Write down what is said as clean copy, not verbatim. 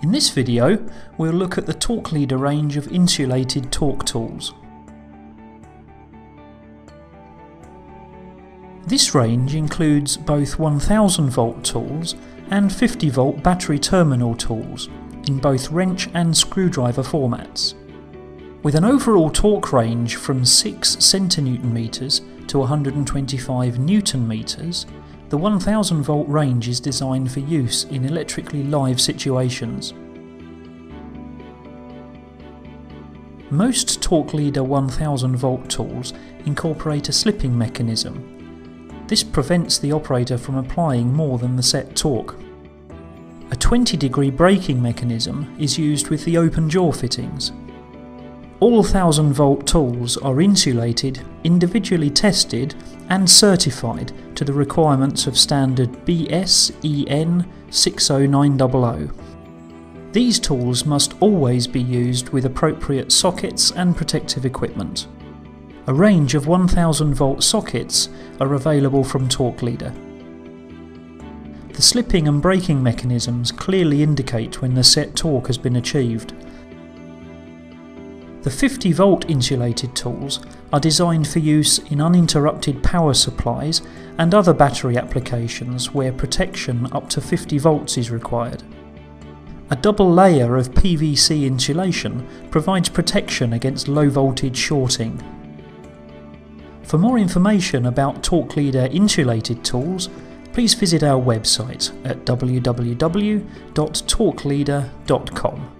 In this video, we'll look at the Torque Leader range of insulated torque tools. This range includes both 1000 volt tools and 50 volt battery terminal tools in both wrench and screwdriver formats. With an overall torque range from 6 centinewton meters to 125 newton meters, the 1000 volt range is designed for use in electrically live situations. Most Torque Leader 1000 volt tools incorporate a slipping mechanism. This prevents the operator from applying more than the set torque. A 20-degree braking mechanism is used with the open jaw fittings. All 1000 volt tools are insulated, individually tested and certified to the requirements of standard BS-EN 60900. These tools must always be used with appropriate sockets and protective equipment. A range of 1000 volt sockets are available from Torque Leader. The slipping and braking mechanisms clearly indicate when the set torque has been achieved. The 50 volt insulated tools are designed for use in uninterrupted power supplies and other battery applications where protection up to 50 volts is required. A double layer of PVC insulation provides protection against low voltage shorting. For more information about Torque Leader insulated tools, please visit our website at www.torqueleader.com.